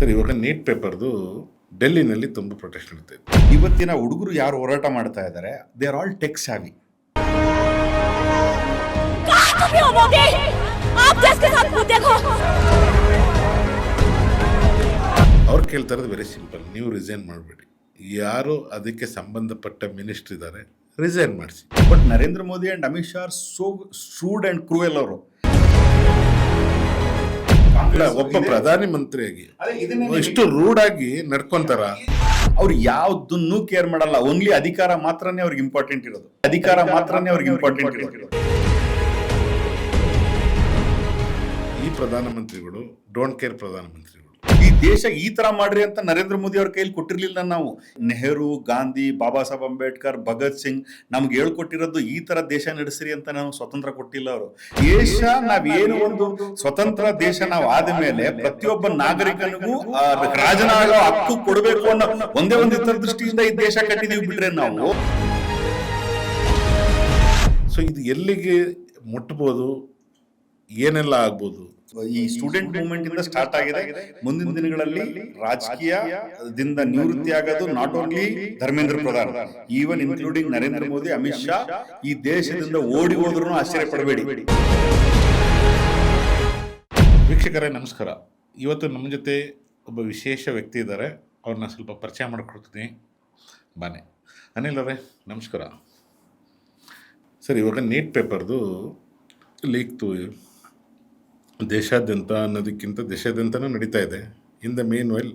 Sir, ಇವಾಗ neat ಪೇಪರ್ದು ಡೆಲ್ಲಿನಲ್ಲಿ ತುಂಬ ಪ್ರೊಟೆಸ್ಟ್ ನಡೀತಾ ಇದೆ. ಇವತ್ತಿನ ಹುಡುಗರು ಯಾರು ಹೋರಾಟ ಮಾಡ್ತಾ ಇದ್ದಾರೆ, ದೇ ಆರ್ ಆಲ್ ಟೆಕ್ ಸಾವಿ. ಅವ್ರು ಕೇಳ್ತಾ ಇರೋದು ವೆರಿ ಸಿಂಪಲ್, ನೀವು ರಿಸೈನ್ ಮಾಡಬೇಡಿ. ಯಾರು ಅದಕ್ಕೆ ಸಂಬಂಧಪಟ್ಟ ಮಿನಿಸ್ಟರ್ ಇದ್ದಾರೆ, ರಿಸೈನ್ ಮಾಡಿಸಿ. But Narendra Modi and Amit Shah are so should and cruel. ಅವರು ಒಬ್ಬ ಪ್ರಧಾನಿ ಮಂತ್ರಿಯಾಗಿ ಎಷ್ಟು ರೂಡ್ ಆಗಿ ನಡ್ಕೊಂತಾರ. ಅವ್ರು ಯಾವ್ದನ್ನು ಕೇರ್ ಮಾಡಲ್ಲ. ಓನ್ಲಿ ಅಧಿಕಾರ ಮಾತ್ರನೇ ಅವ್ರಿಗೆ ಇಂಪಾರ್ಟೆಂಟ್ ಇರೋದು. ಈ ಪ್ರಧಾನಮಂತ್ರಿಗಳು ಡೋಂಟ್ ಕೇರ್ ಪ್ರಧಾನಮಂತ್ರಿಗಳು. ಈ ದೇಶ ಈ ತರ ಮಾಡ್ರಿ ಅಂತ ನರೇಂದ್ರ ಮೋದಿ ಅವ್ರ ಕೈಲಿ ಕೊಟ್ಟಿರ್ಲಿಲ್ಲ. ನಾವು ನೆಹರು, ಗಾಂಧಿ, ಬಾಬಾ ಸಾಹೇಬ್ ಅಂಬೇಡ್ಕರ್, ಭಗತ್ ಸಿಂಗ್ ನಮ್ಗೆ ಹೇಳ್ಕೊಟ್ಟಿರೋದು ಈ ತರ ದೇಶ ನಡೆಸ್ರಿ ಅಂತ. ನಾವು ಸ್ವತಂತ್ರ ಕೊಟ್ಟಿಲ್ಲ. ಅವರು ದೇಶ ನಾವೇನು ಒಂದು ಸ್ವತಂತ್ರ ದೇಶ ನಾವು ಆದ್ಮೇಲೆ ಪ್ರತಿಯೊಬ್ಬ ನಾಗರಿಕನಿಗೂ ರಾಜನಾಗೋ ಹಕ್ಕು ಕೊಡಬೇಕು ಅನ್ನೋ ಒಂದೇ ಒಂದು ದೃಷ್ಟಿಯಿಂದ ಈ ದೇಶ ಕಟ್ಟಿದೀವಿ ಬಿಟ್ರೆ ನಾವು. ಸೊ ಇದು ಎಲ್ಲಿಗೆ ಮುಟ್ಬೋದು, ಏನೆಲ್ಲ ಆಗ್ಬೋದು? ಈ ಸ್ಟೂಡೆಂಟ್ ಮೂವ್ಮೆಂಟ್ ಇಂದ ಸ್ಟಾರ್ಟ್ ಆಗಿದೆ. ಮುಂದಿನ ದಿನಗಳಲ್ಲಿ ರಾಜಕೀಯದಿಂದ ನಿವೃತ್ತಿ ಆಗೋದು not only Dharmendra Pradhan, even including Narendra Modi, Amit Shah ಈ ದೇಶದಿಂದ ಓಡಿ ಹೋದ್ರೂ ಆಶ್ಚರ್ಯ ಪಡಬೇಡಿ. ವೀಕ್ಷಕರೇ ನಮಸ್ಕಾರ. ಇವತ್ತು ನಮ್ಮ ಜೊತೆ ಒಬ್ಬ ವಿಶೇಷ ವ್ಯಕ್ತಿ ಇದ್ದಾರೆ. ಅವ್ರನ್ನ ಸ್ವಲ್ಪ ಪರಿಚಯ ಮಾಡಿಕೊಡ್ತೀನಿ. ಬನ್ನಿ. ಅನಿಲ್ ಅವರೇ ನಮಸ್ಕಾರ. ಸರ್, ಇವಾಗ ನೀಟ್ ಪೇಪರ್ದು ಲೀಕ್ತು ದೇಶಾದ್ಯಂತ ಅನ್ನೋದಕ್ಕಿಂತ ದೇಶಾದ್ಯಂತನೂ ನಡೀತಾ ಇದೆ. ಇನ್ ದ ಮೇನ್ ವೈಲ್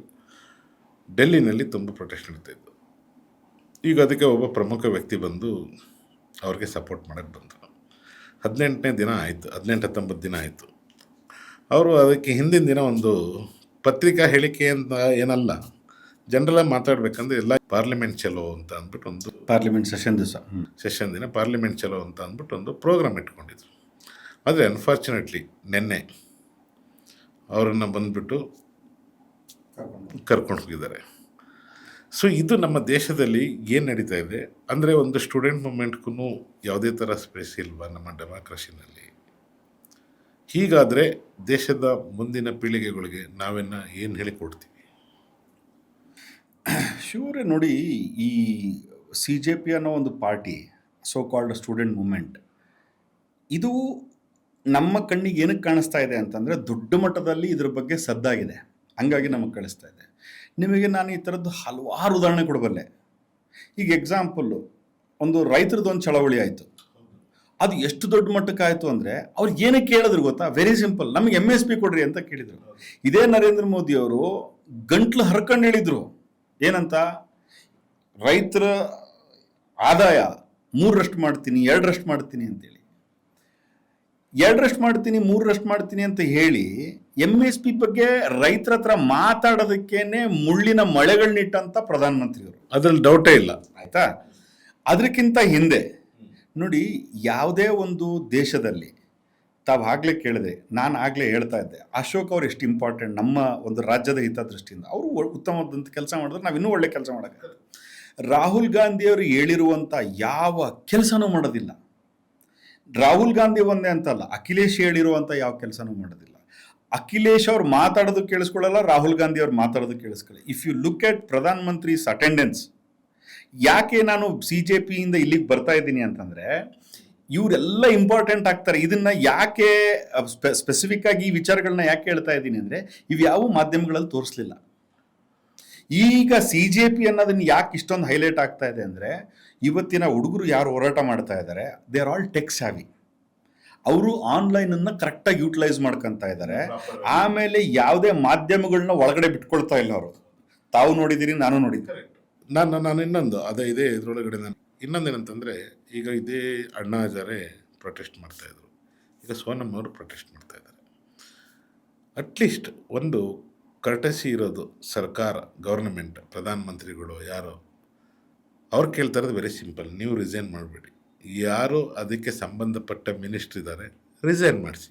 ಡೆಲ್ಲಿನಲ್ಲಿ ತುಂಬ ಪ್ರೊಟೆಸ್ಟ್ ನಡೀತಾ ಇತ್ತು. ಈಗ ಅದಕ್ಕೆ ಒಬ್ಬ ಪ್ರಮುಖ ವ್ಯಕ್ತಿ ಬಂದು ಅವ್ರಿಗೆ ಸಪೋರ್ಟ್ ಮಾಡೋಕ್ಕೆ ಬಂದರು. 18ನೇ ದಿನ ಆಯಿತು, 18-19 ದಿನ ಆಯಿತು. ಅವರು ಅದಕ್ಕೆ ಹಿಂದಿನ ದಿನ ಒಂದು ಪತ್ರಿಕಾ ಹೇಳಿಕೆ ಅಂತ ಏನಲ್ಲ, ಜನರಲಾಗಿ ಮಾತಾಡಬೇಕಂದ್ರೆ ಎಲ್ಲ ಪಾರ್ಲಿಮೆಂಟ್ ಚಲೋ ಅಂತ ಅಂದ್ಬಿಟ್ಟು ಒಂದು ಪಾರ್ಲಿಮೆಂಟ್ ಸೆಷನ್ ದಿನ ಪಾರ್ಲಿಮೆಂಟ್ ಚಲೋ ಅಂತ ಅಂದ್ಬಿಟ್ಟು ಒಂದು ಪ್ರೋಗ್ರಾಮ್ ಇಟ್ಕೊಂಡಿದ್ರು. ಆದರೆ ಅನ್ಫಾರ್ಚುನೇಟ್ಲಿ ನಿನ್ನೆ ಅವರನ್ನು ಬಂದುಬಿಟ್ಟು ಕರ್ಕೊಂಡು ಹೋಗಿದ್ದಾರೆ. ಸೊ ಇದು ನಮ್ಮ ದೇಶದಲ್ಲಿ ಏನು ನಡೀತಾ ಇದೆ ಅಂದರೆ, ಒಂದು ಸ್ಟೂಡೆಂಟ್ ಮೂಮೆಂಟ್ಗೂ ಯಾವುದೇ ಥರ ಸ್ಪೇಸ್ ಇಲ್ವಾ ನಮ್ಮ ಡೆಮಾಕ್ರಸಿನಲ್ಲಿ? ಹೀಗಾದರೆ ದೇಶದ ಮುಂದಿನ ಪೀಳಿಗೆಗಳಿಗೆ ನಾವೇನು ಏನು ಹೇಳಿಕೊಡ್ತೀವಿ? ಶೂರೇ ನೋಡಿ, ಈ CJP ಅನ್ನೋ ಒಂದು party, so called student movement, ಇದು ನಮ್ಮ ಕಣ್ಣಿಗೆ ಏನಕ್ಕೆ ಕಾಣಿಸ್ತಾ ಇದೆ ಅಂತಂದರೆ ದೊಡ್ಡ ಮಟ್ಟದಲ್ಲಿ ಇದ್ರ ಬಗ್ಗೆ ಸದ್ದಾಗಿದೆ, ಹಂಗಾಗಿ ನಮಗೆ ಕಾಣಿಸ್ತಾ ಇದೆ. ನಿಮಗೆ ನಾನು ಈ ಥರದ್ದು ಹಲವಾರು ಉದಾಹರಣೆ ಕೊಡಬಲ್ಲೆ. ಈಗ ಎಕ್ಸಾಂಪಲ್ಲು, ಒಂದು ರೈತರದ್ದು ಒಂದು ಚಳವಳಿ ಆಯಿತು. ಅದು ಎಷ್ಟು ದೊಡ್ಡ ಮಟ್ಟಕ್ಕೆ ಆಯಿತು ಅಂದರೆ ಅವ್ರು ಏನಕ್ಕೆ ಕೇಳಿದ್ರು ಗೊತ್ತಾ? ವೆರಿ ಸಿಂಪಲ್, ನಮಗೆ MSP ಕೊಡ್ರಿ ಅಂತ ಕೇಳಿದರು. ಇದೇ ನರೇಂದ್ರ ಮೋದಿಯವರು ಗಂಟ್ಲು ಹರ್ಕೊಂಡು ಹೇಳಿದರು ಏನಂತ, ರೈತರ ಆದಾಯ 3% ಮಾಡ್ತೀನಿ, 2% ಮಾಡ್ತೀನಿ ಅಂತೇಳಿ. 2% ಮಾಡ್ತೀನಿ, 3% ಮಾಡ್ತೀನಿ ಅಂತ ಹೇಳಿ MSP ಬಗ್ಗೆ ರೈತರ ಹತ್ರ ಮಾತಾಡೋದಕ್ಕೇನೆ ಮುಳ್ಳಿನ ಮಳೆಗಳನ್ನಿಟ್ಟಂತ ಪ್ರಧಾನಮಂತ್ರಿಯವರು, ಅದ್ರಲ್ಲಿ ಡೌಟೇ ಇಲ್ಲ. ಆಯ್ತಾ? ಅದಕ್ಕಿಂತ ಹಿಂದೆ ನೋಡಿ, ಯಾವುದೇ ಒಂದು ದೇಶದಲ್ಲಿ ತಾವು ಆಗಲೇ ಕೇಳಿದೆ, ನಾನು ಆಗಲೇ ಹೇಳ್ತಾ ಇದ್ದೆ, ಅಶೋಕ್ ಅವ್ರು ಎಷ್ಟು ಇಂಪಾರ್ಟೆಂಟ್ ನಮ್ಮ ಒಂದು ರಾಜ್ಯದ ಹಿತದೃಷ್ಟಿಯಿಂದ. ಅವರು ಉತ್ತಮವಾದಂಥ ಕೆಲಸ ಮಾಡಿದ್ರೆ ನಾವು ಇನ್ನೂ ಒಳ್ಳೆ ಕೆಲಸ ಮಾಡೋಕ್ಕೆ. ರಾಹುಲ್ ಗಾಂಧಿಯವರು ಹೇಳಿರುವಂಥ ಯಾವ ಕೆಲಸನೂ ಮಾಡೋದಿಲ್ಲ. ರಾಹುಲ್ ಗಾಂಧಿ ಒಂದೇ ಅಂತಲ್ಲ, ಅಖಿಲೇಶ್ ಹೇಳಿರುವಂಥ ಯಾವ ಕೆಲಸನೂ ಮಾಡೋದಿಲ್ಲ. ಅಖಿಲೇಶ್ ಅವ್ರು ಮಾತಾಡೋದು ಕೇಳಿಸ್ಕೊಳ್ಳಲ್ಲ, ರಾಹುಲ್ ಗಾಂಧಿ ಅವ್ರು ಮಾತಾಡೋದು ಕೇಳಿಸ್ಕೊಳ್ಳಿ. ಇಫ್ ಯು ಲುಕ್ ಎಟ್ ಪ್ರಧಾನ ಮಂತ್ರಿಸ್ ಅಟೆಂಡೆನ್ಸ್, ಯಾಕೆ ನಾನು CJP ಇಂದ ಇಲ್ಲಿಗೆ ಬರ್ತಾ ಇದ್ದೀನಿ ಅಂತಂದರೆ, ಇವರೆಲ್ಲ ಇಂಪಾರ್ಟೆಂಟ್ ಆಗ್ತಾರೆ. ಇದನ್ನು ಯಾಕೆ ಸ್ಪೆಸಿಫಿಕ್ ಆಗಿ ಈ ವಿಚಾರಗಳನ್ನ ಯಾಕೆ ಹೇಳ್ತಾ ಇದ್ದೀನಿ ಅಂದರೆ, ಇವು ಯಾವ ಮಾಧ್ಯಮಗಳಲ್ಲಿ ತೋರಿಸ್ಲಿಲ್ಲ. ಈಗ CJP ಅನ್ನೋದನ್ನ ಯಾಕೆ ಇಷ್ಟೊಂದು ಹೈಲೈಟ್ ಆಗ್ತಾ ಇದೆ ಅಂದರೆ, ಇವತ್ತಿನ ಹುಡುಗರು ಯಾರು ಹೋರಾಟ ಮಾಡ್ತಾ ಇದ್ದಾರೆ, ದೇ ಆರ್ ಆಲ್ ಟೆಕ್ ಸಾವಿ. ಅವರು ಆನ್ಲೈನನ್ನು ಕರೆಕ್ಟಾಗಿ ಯೂಟಿಲೈಸ್ ಮಾಡ್ಕೊತಾ ಇದ್ದಾರೆ. ಆಮೇಲೆ ಯಾವುದೇ ಮಾಧ್ಯಮಗಳನ್ನ ಒಳಗಡೆ ಬಿಟ್ಕೊಳ್ತಾ ಇಲ್ಲ ಅವರು. ತಾವು ನೋಡಿದ್ದೀರಿ, ನಾನು ನೋಡಿದ್ದೀನಿ. ನಾನು ಇನ್ನೊಂದು ಇದೆ ಇದರೊಳಗಡೆ ನಾನು ಇನ್ನೊಂದೇನಂತಂದರೆ, ಈಗ ಇದೇ ಅಣ್ಣಾ ಹಜಾರೆ ಪ್ರೊಟೆಸ್ಟ್ ಮಾಡ್ತಾಯಿದ್ರು, ಈಗ ಸೋನಮ್ ಅವರು ಪ್ರೊಟೆಸ್ಟ್ ಮಾಡ್ತಾಯಿದ್ದಾರೆ. ಅಟ್ಲೀಸ್ಟ್ ಒಂದು ಕರ್ಟಸಿ ಇರೋದು ಸರ್ಕಾರ, ಗೌರ್ನಮೆಂಟ್, ಪ್ರಧಾನಮಂತ್ರಿಗಳು ಯಾರೋ, ಅವ್ರು ಕೇಳ್ತಾ ಇರೋದು ವೆರಿ ಸಿಂಪಲ್, ನೀವು ರಿಸೈನ್ ಮಾಡಬೇಡಿ. ಯಾರು ಅದಕ್ಕೆ ಸಂಬಂಧಪಟ್ಟ ಮಿನಿಸ್ಟರ್ ಇದ್ದಾರೆ, ರಿಸೈನ್ ಮಾಡಿಸಿ.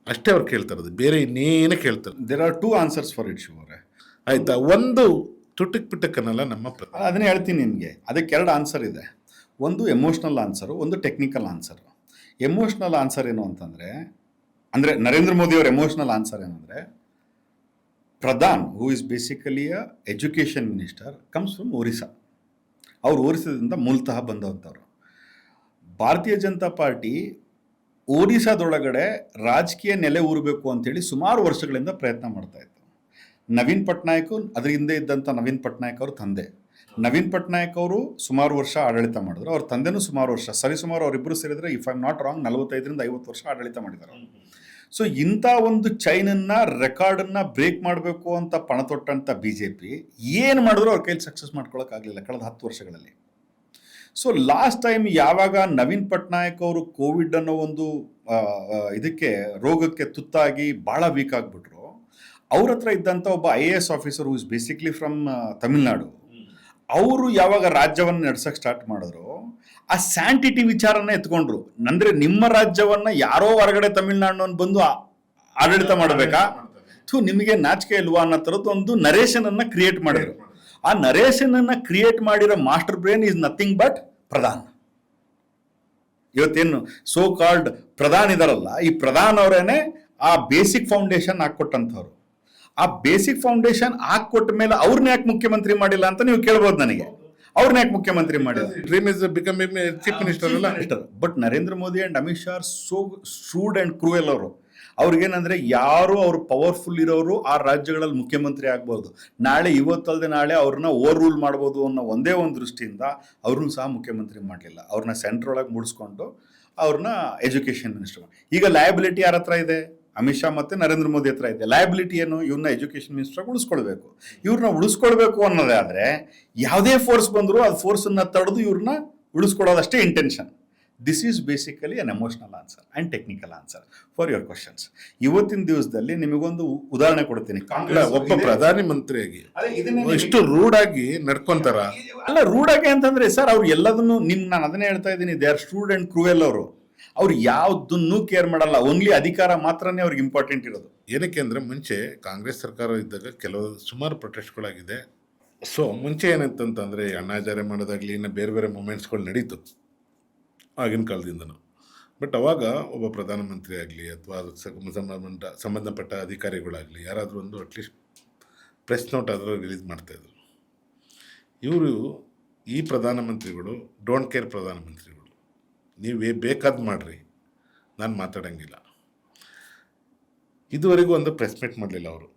ಅಷ್ಟೇ ಅವ್ರು ಕೇಳ್ತಾ ಇರೋದು, ಬೇರೆ ಇನ್ನೇನೇ ಕೇಳ್ತಾರೆ. There are 2 answers for it sure. ಆಯಿತಾ? ಒಂದು ತುಟಕ್ ಪಿಟಕ್ಕನ್ನಲ್ಲ ನಮ್ಮ ಅದನ್ನೇ ಹೇಳ್ತೀನಿ ನಿಮಗೆ. ಅದಕ್ಕೆ 2 ಆನ್ಸರ್ ಇದೆ. ಒಂದು ಎಮೋಷ್ನಲ್ ಆನ್ಸರು, ಒಂದು ಟೆಕ್ನಿಕಲ್ ಆನ್ಸರು. ಎಮೋಷ್ನಲ್ ಆನ್ಸರ್ ಏನು ಅಂತಂದರೆ, ಅಂದರೆ ನರೇಂದ್ರ ಮೋದಿ ಅವ್ರ ಎಮೋಷ್ನಲ್ ಆನ್ಸರ್ ಏನಂದರೆ, Pradhan who is basically a education minister comes from Orissa. ಅವ್ರು ಒರಿಸ್ಸಾದಿಂದ ಮೂಲತಃ ಬಂದಂಥವ್ರು. ಭಾರತೀಯ ಜನತಾ ಪಾರ್ಟಿ ಒರಿಸ್ಸಾದೊಳಗಡೆ ರಾಜಕೀಯ ನೆಲೆ ಊರಬೇಕು ಅಂತೇಳಿ ಸುಮಾರು ವರ್ಷಗಳಿಂದ ಪ್ರಯತ್ನ ಮಾಡ್ತಾ ಇತ್ತು. ನವೀನ್ ಪಟ್ನಾಯಕ್ ಅದ್ರ ಹಿಂದೆ ಇದ್ದಂಥ ನವೀನ್ ಪಟ್ನಾಯಕ್ ಅವ್ರ ತಂದೆ. ನವೀನ್ ಪಟ್ನಾಯಕ್ ಅವರು ಸುಮಾರು ವರ್ಷ ಆಡಳಿತ ಮಾಡಿದ್ರು. ಅವ್ರ ತಂದೆನೂ ಸುಮಾರು ವರ್ಷ, ಸರಿಸುಮಾರು ಅವರಿಬ್ಬರು ಸೇರಿದ್ರೆ if I am not wrong 45ರಿಂದ 50 ವರ್ಷ ಆಡಳಿತ ಮಾಡಿದ್ದಾರೆ. ಸೊ ಇಂಥ ಒಂದು ಚೈನನ್ನ ರೆಕಾರ್ಡನ್ನು ಬ್ರೇಕ್ ಮಾಡಬೇಕು ಅಂತ ಪಣತೊಟ್ಟಂಥ BJP ಏನು ಮಾಡಿದ್ರು ಅವ್ರ ಕೈಲಿ ಸಕ್ಸಸ್ ಮಾಡ್ಕೊಳಕ್ಕಾಗಲಿಲ್ಲ ಕಳೆದ 10 ವರ್ಷಗಳಲ್ಲಿ. ಸೊ ಲಾಸ್ಟ್ ಟೈಮ್ ಯಾವಾಗ ನವೀನ್ ಪಟ್ನಾಯಕ್ ಅವರು ಕೋವಿಡ್ ಅನ್ನೋ ಒಂದು ಇದಕ್ಕೆ ರೋಗಕ್ಕೆ ತುತ್ತಾಗಿ ಭಾಳ ವೀಕ್ ಆಗಿಬಿಟ್ರು, ಅವ್ರ ಹತ್ರ ಇದ್ದಂಥ ಒಬ್ಬ IAS officer who is basically from Tamil Nadu, ಅವರು ಯಾವಾಗ ರಾಜ್ಯವನ್ನು ನಡೆಸಕ್ಕೆ ಸ್ಟಾರ್ಟ್ ಮಾಡಿದ್ರು, ಆ ಸ್ಯಾಂಟಿಟಿ ವಿಚಾರನ ಎತ್ಕೊಂಡ್ರು. ಅಂದ್ರೆ ನಿಮ್ಮ ರಾಜ್ಯವನ್ನ ಯಾರೋ ಹೊರಗಡೆ ತಮಿಳ್ನಾಡು ಬಂದು ಆಡಳಿತ ಮಾಡಬೇಕಾ, ನಿಮಗೆ ನಾಚಿಕೆ ಇಲ್ವಾ ಅನ್ನೋ ಥರದ್ದು ಒಂದು ನರೇಷನ್ ಅನ್ನ ಕ್ರಿಯೇಟ್ ಮಾಡಿದ್ರು. ಆ ನರೇಷನ್ ಅನ್ನ ಕ್ರಿಯೇಟ್ ಮಾಡಿರೋ master brain is nothing but Pradhan. ಇವತ್ತೇನು ಸೋ ಕಾಲ್ಡ್ ಪ್ರಧಾನ್ ಇದಾರಲ್ಲ, ಈ ಪ್ರಧಾನ್ ಅವರೇನೆ ಆ ಬೇಸಿಕ್ ಫೌಂಡೇಶನ್ ಹಾಕೊಟ್ಟಂಥವ್ರು. ಆ ಬೇಸಿಕ್ ಫೌಂಡೇಶನ್ ಹಾಕೊಟ್ಟ ಮೇಲೆ ಅವ್ರನ್ನ ಯಾಕೆ ಮುಖ್ಯಮಂತ್ರಿ ಮಾಡಿಲ್ಲ ಅಂತ ನೀವು ಕೇಳ್ಬೋದು ನನಗೆ. ಅವ್ರನ್ನ ಯಾಕೆ ಮುಖ್ಯಮಂತ್ರಿ ಮಾಡಿಲ್ಲ? Dream is become chief minister ಅಲ್ಲ. But Narendra Modi and Amit Shah are so shrewd and cruel. ಅವರು ಅವ್ರಿಗೇನಂದ್ರೆ ಯಾರು ಅವ್ರು ಪವರ್ಫುಲ್ ಇರೋರು ಆ ರಾಜ್ಯಗಳಲ್ಲಿ ಮುಖ್ಯಮಂತ್ರಿ ಆಗ್ಬೋದು, ನಾಳೆ ಇವತ್ತಲ್ಲದೆ ನಾಳೆ ಅವ್ರನ್ನ ಓವರ್ ರೂಲ್ ಮಾಡ್ಬೋದು ಅನ್ನೋ ಒಂದೇ ಒಂದು ದೃಷ್ಟಿಯಿಂದ ಅವ್ರನ್ನೂ ಸಹ ಮುಖ್ಯಮಂತ್ರಿ ಮಾಡಲಿಲ್ಲ. ಅವ್ರನ್ನ ಸೆಂಟ್ರ್ ಒಳಗೆ ಮುಡಿಸ್ಕೊಂಡು ಅವ್ರನ್ನ ಎಜುಕೇಷನ್ ಮಿನಿಸ್ಟರ್. ಈಗ ಲಯಬಿಲಿಟಿ ಯಾರ ಹತ್ರ ಇದೆ? ಅಮಿತ್ ಶಾ ಮತ್ತು ನರೇಂದ್ರ ಮೋದಿ ಹತ್ರ ಇದೆ. ಲಯಬಿಲಿಟಿ ಏನು? ಇವ್ರನ್ನ ಎಜುಕೇಷನ್ ಮಿನಿಸ್ಟರ್ ಉಳಿಸ್ಕೊಳ್ಬೇಕು. ಇವ್ರನ್ನ ಉಳಿಸ್ಕೊಳ್ಬೇಕು ಅನ್ನೋದೇ ಆದರೆ ಯಾವುದೇ ಫೋರ್ಸ್ ಬಂದರೂ ಅದು ಫೋರ್ಸನ್ನು ತಡೆದು ಇವ್ರನ್ನ ಉಳಿಸ್ಕೊಡೋದಷ್ಟೇ intention. This is basically an emotional answer and technical answer for your questions. ಇವತ್ತಿನ ದಿವಸದಲ್ಲಿ ನಿಮಗೊಂದು ಉದಾಹರಣೆ ಕೊಡ್ತೀನಿ. ಒಬ್ಬ ಪ್ರಧಾನಿ ಮಂತ್ರಿಯಾಗಿ ಎಷ್ಟು ರೂಡ್ ಆಗಿ ನಡ್ಕೊಂತಾರ? ಅಲ್ಲ, ರೂಡ್ ಆಗಿ ಅಂತಂದ್ರೆ ಸರ್ ಅವ್ರು ಎಲ್ಲದನ್ನು ನಾನು ಅದನ್ನೇ ಹೇಳ್ತಾ ಇದ್ದೀನಿ, they are shrewd and cruel. ಅವ್ರು ಯಾವುದನ್ನು ಕೇರ್ ಮಾಡಲ್ಲ, ಓನ್ಲಿ ಅಧಿಕಾರ ಮಾತ್ರನೇ ಅವ್ರಿಗೆ ಇಂಪಾರ್ಟೆಂಟ್ ಇರೋದು. ಏನಕ್ಕೆ ಅಂದರೆ ಮುಂಚೆ ಕಾಂಗ್ರೆಸ್ ಸರ್ಕಾರ ಇದ್ದಾಗ ಸುಮಾರು ಪ್ರೊಟೆಸ್ಟ್ಗಳಾಗಿದೆ. ಸೊ ಮುಂಚೆ ಏನಂತಂತಂದರೆ ಅಣ್ಣಾಚಾರ್ಯ ಮಾಡೋದಾಗಲಿ ಇನ್ನು ಬೇರೆ ಬೇರೆ ಮೂಮೆಂಟ್ಸ್ಗಳು ನಡೀತು ಆಗಿನ ಕಾಲದಿಂದನೂ. ಬಟ್ ಅವಾಗ ಒಬ್ಬ ಪ್ರಧಾನಮಂತ್ರಿ ಆಗಲಿ ಅಥವಾ ಅದಕ್ಕೆ ಸಂಬಂಧಪಟ್ಟ ಅಧಿಕಾರಿಗಳಾಗಲಿ ಯಾರಾದರೂ ಒಂದು ಅಟ್ಲೀಸ್ಟ್ ಪ್ರೆಸ್ ನೋಟ್ ಆದರೂ ರಿಲೀಸ್ ಮಾಡ್ತಾಯಿದ್ರು. ಇವರು ಈ ಪ್ರಧಾನಮಂತ್ರಿಗಳು ಡೋಂಟ್ ಕೇರ್ ಪ್ರಧಾನಮಂತ್ರಿಗಳು. ನೀವು ಬೇಕಾದ ಮಾಡಿರಿ, ನಾನು ಮಾತಾಡೋಂಗಿಲ್ಲ. ಇದುವರೆಗೂ ಒಂದು ಪ್ರೆಸ್ ಮೀಟ್ ಮಾಡಲಿಲ್ಲ ಅವರು.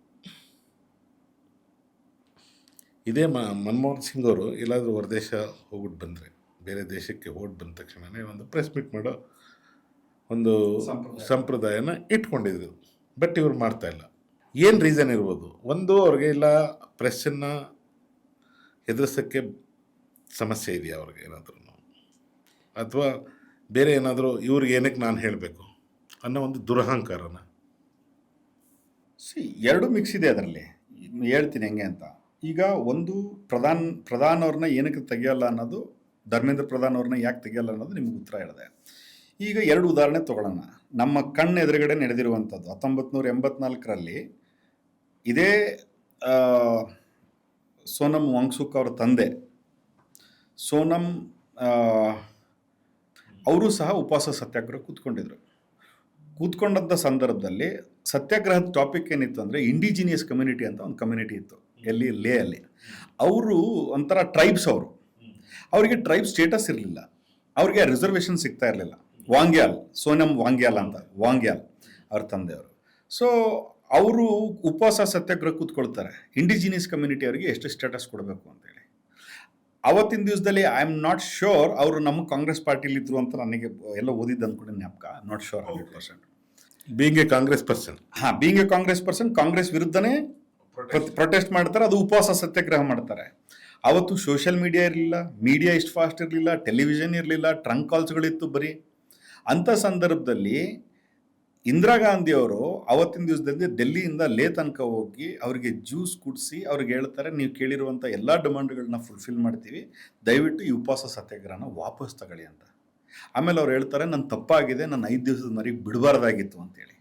ಇದೇ ಮನಮೋಹನ್ ಸಿಂಗ್ ಅವರು ಎಲ್ಲಾದರೂ ಹೊರದೇಶ ಹೋಗ್ಬಿಟ್ಟು ಬಂದರೆ, ಬೇರೆ ದೇಶಕ್ಕೆ ಹೋಗಿ ಬಂದ ತಕ್ಷಣವೇ ಒಂದು ಪ್ರೆಸ್ ಮೀಟ್ ಮಾಡೋ ಒಂದು ಸಂಪ್ರದಾಯನ ಇಟ್ಕೊಂಡಿದ್ರು. ಬಟ್ ಇವ್ರು ಮಾಡ್ತಾಯಿಲ್ಲ. ಏನು ರೀಸನ್ ಇರ್ಬೋದು? ಒಂದು, ಅವ್ರಿಗೆ ಇಲ್ಲ ಪ್ರೆಸ್ಸನ್ನು ಎದುರಿಸೋಕ್ಕೆ ಸಮಸ್ಯೆ ಇದೆಯಾ ಅವ್ರಿಗೆ ಏನಾದರೂ, ಅಥವಾ ಬೇರೆ ಏನಾದರೂ ಇವ್ರಿಗೆ ಏನಕ್ಕೆ ನಾನು ಹೇಳಬೇಕು ಅನ್ನೋ ಒಂದು ದುರಹಂಕಾರನ. ಎರಡು ಮಿಕ್ಸ್ ಇದೆ ಅದರಲ್ಲಿ. ಹೇಳ್ತೀನಿ ಹೆಂಗೆ ಅಂತ. ಈಗ ಒಂದು ಪ್ರಧಾನ್ ಅವ್ರನ್ನ ಏನಕ್ಕೆ ತೆಗಿಯಲ್ಲ ಅನ್ನೋದು, ಧರ್ಮೇಂದ್ರ ಪ್ರಧಾನ್ ಅವ್ರನ್ನ ಯಾಕೆ ತೆಗಿಯಲ್ಲ ಅನ್ನೋದು ನಿಮ್ಗೆ ಉತ್ತರ ಹೇಳಿದೆ. ಈಗ 2 ಉದಾಹರಣೆ ತೊಗೊಳ್ಳೋಣ. ನಮ್ಮ ಕಣ್ಣು ಎದುರುಗಡೆ ನಡೆದಿರುವಂಥದ್ದು 1984ರಲ್ಲಿ ಇದೇ ಸೋನಮ್ ವಾಂಗ್ಸುಕ್ ಅವರ ತಂದೆ ಸೋನಮ್ ಅವರು ಸಹ ಉಪವಾಸ ಸತ್ಯಾಗ್ರಹ ಕೂತ್ಕೊಂಡಂಥ ಸಂದರ್ಭದಲ್ಲಿ ಸತ್ಯಾಗ್ರಹದ ಟಾಪಿಕ್ ಏನಿತ್ತು ಅಂದರೆ ಇಂಡಿಜಿನಿಯಸ್ ಕಮ್ಯುನಿಟಿ ಅಂತ ಒಂದು ಕಮ್ಯುನಿಟಿ ಇತ್ತು. ಎಲ್ಲಿ? ಲೇ ಅಲ್ಲಿ. ಅವರು ಒಂಥರ ಟ್ರೈಬ್ಸ್. ಅವರಿಗೆ ಟ್ರೈಬ್ ಸ್ಟೇಟಸ್ ಇರಲಿಲ್ಲ, ಅವ್ರಿಗೆ ರಿಸರ್ವೇಷನ್ ಸಿಗ್ತಾ ಇರಲಿಲ್ಲ. ವಾಂಗ್ಯಾಲ್, ಸೋನಮ್ ವಾಂಗ್ಯಾಲ್ ಅಂತ, ವಾಂಗ್ಯಾಲ್ ಅವ್ರ ತಂದೆಯವರು. ಸೊ ಅವರು ಉಪವಾಸ ಸತ್ಯಾಗ್ರಹ ಕೂತ್ಕೊಳ್ತಾರೆ, ಇಂಡಿಜಿನಿಯಸ್ ಕಮ್ಯುನಿಟಿ ಅವರಿಗೆ ಎಷ್ಟು ಸ್ಟೇಟಸ್ ಕೊಡಬೇಕು ಅಂತೇಳಿ. ಅವತ್ತಿನ ದಿವಸದಲ್ಲಿ ಐ ಆಮ್ ನಾಟ್ ಶ್ಯೂರ್ ಅವರು ನಮ್ಮ ಕಾಂಗ್ರೆಸ್ ಪಾರ್ಟಿಲಿ ಇದ್ರು ಅಂತ ನನಗೆ ಎಲ್ಲ ಓದಿದ್ದು ಅಂದ್ಕೊಂಡು ಜ್ಞಾಪಕ. Not sure 100%. Being a Congress person, being a Congress person Congress ವಿರುದ್ಧನೇ ಪ್ರೊಟೆಸ್ಟ್ ಮಾಡ್ತಾರೆ, ಅದು ಉಪವಾಸ ಸತ್ಯಾಗ್ರಹ ಮಾಡ್ತಾರೆ. ಅವತ್ತು ಸೋಷಿಯಲ್ ಮೀಡಿಯಾ ಇರಲಿಲ್ಲ, ಮೀಡಿಯಾ ಇಷ್ಟು ಫಾಸ್ಟ್ ಇರಲಿಲ್ಲ, ಟೆಲಿವಿಷನ್ ಇರಲಿಲ್ಲ, ಟ್ರಂಕ್ ಕಾಲ್ಸ್ಗಳಿತ್ತು ಬರೀ. ಅಂಥ ಸಂದರ್ಭದಲ್ಲಿ ಇಂದಿರಾ ಗಾಂಧಿ ಅವರು ಅವತ್ತಿನ ದಿವಸದಲ್ಲಿ ಡೆಲ್ಲಿಯಿಂದ ಲೇ ತನಕ ಹೋಗಿ ಅವರಿಗೆ ಜ್ಯೂಸ್ ಕುಡಿಸಿ ಅವ್ರಿಗೆ ಹೇಳ್ತಾರೆ, ನೀವು ಕೇಳಿರುವಂಥ ಎಲ್ಲ ಡಿಮಾಂಡ್ಗಳನ್ನ ಫುಲ್ಫಿಲ್ ಮಾಡ್ತೀವಿ, ದಯವಿಟ್ಟು ಈ ಉಪವಾಸ ಸತ್ಯಾಗ್ರಹನ ವಾಪಸ್ ತಗೊಳ್ಳಿ ಅಂತ. ಆಮೇಲೆ ಅವ್ರು ಹೇಳ್ತಾರೆ, ನನ್ನ ತಪ್ಪಾಗಿದೆ, ನನ್ನ 5 ದಿವಸದ ಮರಿಗೆ ಬಿಡಬಾರ್ದಾಗಿತ್ತು ಅಂತೇಳಿ.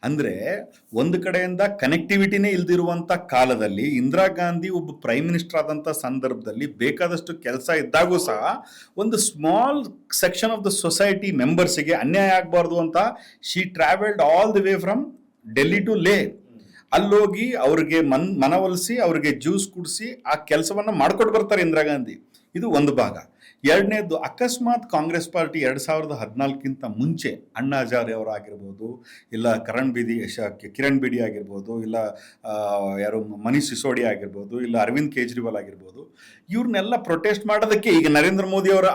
ಅಂದರೆ ಒಂದು ಕಡೆಯಿಂದ ಕನೆಕ್ಟಿವಿಟಿನೇ ಇಲ್ದಿರುವಂಥ ಕಾಲದಲ್ಲಿ ಇಂದಿರಾ ಗಾಂಧಿ ಒಬ್ಬ ಪ್ರೈಮ್ ಮಿನಿಸ್ಟರ್ ಆದಂಥ ಸಂದರ್ಭದಲ್ಲಿ ಬೇಕಾದಷ್ಟು ಕೆಲಸ ಇದ್ದಾಗೂ ಸಹ ಒಂದು small section of the society ಮೆಂಬರ್ಸಿಗೆ ಅನ್ಯಾಯ ಆಗಬಾರ್ದು ಅಂತ she travelled all the way from Delhi to Leh. ಅಲ್ಲೋಗಿ ಅವ್ರಿಗೆ ಮನವೊಲಿಸಿ ಅವ್ರಿಗೆ ಜ್ಯೂಸ್ ಕುಡಿಸಿ ಆ ಕೆಲಸವನ್ನ ಮಾಡ್ಕೊಟ್ಟು ಬರ್ತಾರೆ ಇಂದಿರಾ ಗಾಂಧಿ. ಇದು ಒಂದು ಭಾಗ. ಎರಡನೇದು, ಅಕಸ್ಮಾತ್ ಕಾಂಗ್ರೆಸ್ ಪಾರ್ಟಿ 2014ಕ್ಕಿಂತ ಮುಂಚೆ ಅಣ್ಣಾ ಹಜಾರೆ ಅವರಾಗಿರ್ಬೋದು, ಇಲ್ಲ ಕಿರಣ್ ಬೇಡಿ ಆಗಿರ್ಬೋದು, ಇಲ್ಲ ಯಾರು ಮನೀಶ್ ಸಿಸೋಡಿಯಾ ಆಗಿರ್ಬೋದು, ಇಲ್ಲ ಅರವಿಂದ್ ಕೇಜ್ರಿವಾಲ್ ಆಗಿರ್ಬೋದು, ಇವ್ರನ್ನೆಲ್ಲ ಪ್ರೊಟೆಸ್ಟ್ ಮಾಡೋದಕ್ಕೆ ಈಗ ನರೇಂದ್ರ ಮೋದಿ ಅವರ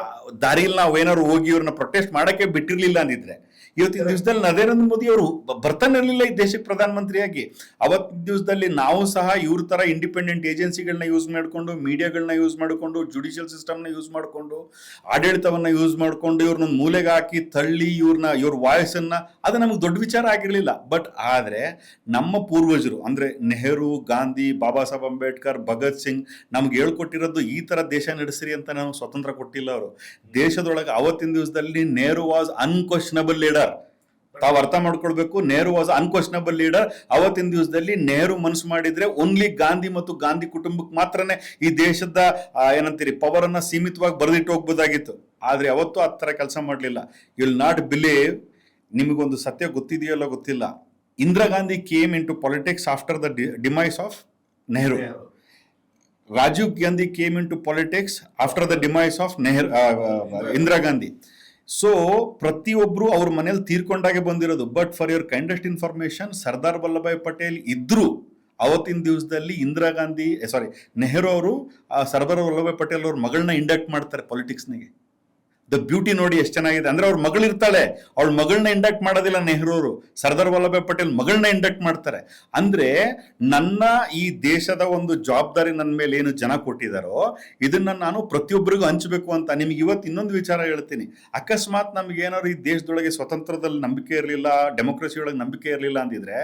ದಾರಿಯಲ್ಲಿ ನಾವೇನಾದ್ರು ಹೋಗಿ ಇವ್ರನ್ನ ಪ್ರೊಟೆಸ್ಟ್ ಮಾಡೋಕ್ಕೆ ಬಿಟ್ಟಿರಲಿಲ್ಲ ಅಂದಿದ್ರೆ ಇವತ್ತಿನ ದಿವಸದಲ್ಲಿ ನರೇಂದ್ರ ಮೋದಿ ಅವರು ಬರ್ತಾನೆ ಇರಲಿಲ್ಲ ಈ ದೇಶಕ್ಕೆ ಪ್ರಧಾನಮಂತ್ರಿಯಾಗಿ. ಅವತ್ತಿನ ದಿವಸದಲ್ಲಿ ನಾವು ಸಹ ಇವ್ರ ತರ ಇಂಡಿಪೆಂಡೆಂಟ್ ಏಜೆನ್ಸಿಗಳನ್ನ ಯೂಸ್ ಮಾಡಿಕೊಂಡು, ಮೀಡಿಯಾಗಳನ್ನ ಯೂಸ್ ಮಾಡಿಕೊಂಡು, ಜುಡಿಷಿಯಲ್ ಸಿಸ್ಟಮ್ನ ಯೂಸ್ ಮಾಡಿಕೊಂಡು, ಆಡಳಿತವನ್ನ ಯೂಸ್ ಮಾಡಿಕೊಂಡು ಇವ್ರನ್ನ ಮೂಲೆಗೆ ಹಾಕಿ ತಳ್ಳಿ ಇವ್ರ ವಾಯ್ಸನ್ನ, ಅದು ನಮಗೆ ದೊಡ್ಡ ವಿಚಾರ ಆಗಿರಲಿಲ್ಲ. ಬಟ್ ಆದರೆ ನಮ್ಮ ಪೂರ್ವಜರು ಅಂದ್ರೆ ನೆಹರು, ಗಾಂಧಿ, ಬಾಬಾ ಸಾಹೇಬ್ ಅಂಬೇಡ್ಕರ್, ಭಗತ್ ಸಿಂಗ್ ನಮ್ಗೆ ಹೇಳ್ಕೊಟ್ಟಿರೋದು ಈ ತರ ದೇಶ ನಡೆಸ್ರಿ ಅಂತ ನಾವು ಸ್ವತಂತ್ರ ಕೊಟ್ಟಿಲ್ಲ. ಅವರು ದೇಶದೊಳಗೆ ಅವತ್ತಿನ ದಿವಸದಲ್ಲಿ ನೆಹರು ವಾಸ್ ಅನ್ಕ್ವಶನಬಲ್ ಲೀಡರ್. ತಾವು ಅರ್ಥ ಮಾಡ್ಕೊಳ್ಬೇಕು, ನೆಹರು ವಾಸ್ ಅನ್ಕ್ವಶನಬಲ್ ಲೀಡರ್. ಅವತ್ತಿನ ದಿವಸದಲ್ಲಿ ನೆಹರು ಮನಸ್ಸು ಮಾಡಿದ್ರೆ ಓನ್ಲಿ ಗಾಂಧಿ ಮತ್ತು ಗಾಂಧಿ ಕುಟುಂಬಕ್ಕೆ ಮಾತ್ರನೇ ಈ ದೇಶದ ಏನಂತೀರಿ ಪವರ್ ಅನ್ನ ಸೀಮಿತವಾಗಿ ಬರೆದಿಟ್ಟು ಹೋಗ್ಬೋದಾಗಿತ್ತು. ಆದ್ರೆ ಅವತ್ತು ಆ ತರ ಕೆಲಸ ಮಾಡಲಿಲ್ಲ. ಯು ವಿಲ್ ನಾಟ್ ಬಿಲೀವ್, ನಿಮಗೊಂದು ಸತ್ಯ ಗೊತ್ತಿದೆಯಲ್ಲ ಗೊತ್ತಿಲ್ಲ, Indira Gandhi came in to politics after the demise of Nehru. Rajiv Gandhi came in to politics after the demise of Indira Gandhi. So ಪ್ರತಿಯೊಬ್ರು ಅವ್ರ ಮನೇಲಿ ತೀರ್ಕೊಂಡಾಗೆ ಬಂದಿರೋದು. But for your kindest information, Sardar Vallabhbhai Patel ಇದ್ರು ಅವತ್ತಿನ ದಿವಸದಲ್ಲಿ ನೆಹರು ಅವರು ಸರ್ದಾರ್ ವಲ್ಲಭಾಯ್ ಪಟೇಲ್ ಅವ್ರ ಮಗಳನ್ನ ಇಂಡಕ್ಟ್ ಮಾಡ್ತಾರೆ ಪಾಲಿಟಿಕ್ಸ್ನಿಗೆ. ದ ಬ್ಯೂಟಿ ನೋಡಿ ಎಷ್ಟು ಚೆನ್ನಾಗಿದೆ ಅಂದ್ರೆ, ಅವ್ರ ಮಗಳಿರ್ತಾಳೆ, ಅವಳ ಮಗಳನ್ನ ಇಂಡಕ್ಟ್ ಮಾಡೋದಿಲ್ಲ ನೆಹರು ಅವರು, ಸರ್ದಾರ್ ವಲ್ಲಭಾಯ್ ಪಟೇಲ್ ಮಗಳನ್ನ ಇಂಡಕ್ಟ್ ಮಾಡ್ತಾರೆ. ಅಂದ್ರೆ ನನ್ನ ಈ ದೇಶದ ಒಂದು ಜವಾಬ್ದಾರಿ ನನ್ನ ಮೇಲೆ ಏನು ಜನ ಕೊಟ್ಟಿದಾರೋ ಇದನ್ನ ನಾನು ಪ್ರತಿಯೊಬ್ಬರಿಗೂ ಹಂಚಬೇಕು ಅಂತ. ನಿಮ್ಗೆ ಇವತ್ತು ಇನ್ನೊಂದು ವಿಚಾರ ಹೇಳ್ತೀನಿ. ಅಕಸ್ಮಾತ್ ನಮ್ಗೆ ಏನಾದ್ರು ಈ ದೇಶದೊಳಗೆ ಸ್ವತಂತ್ರದಲ್ಲಿ ನಂಬಿಕೆ ಇರಲಿಲ್ಲ, ಡೆಮೋಕ್ರಸಿ ಒಳಗೆ ನಂಬಿಕೆ ಇರಲಿಲ್ಲ ಅಂದಿದ್ರೆ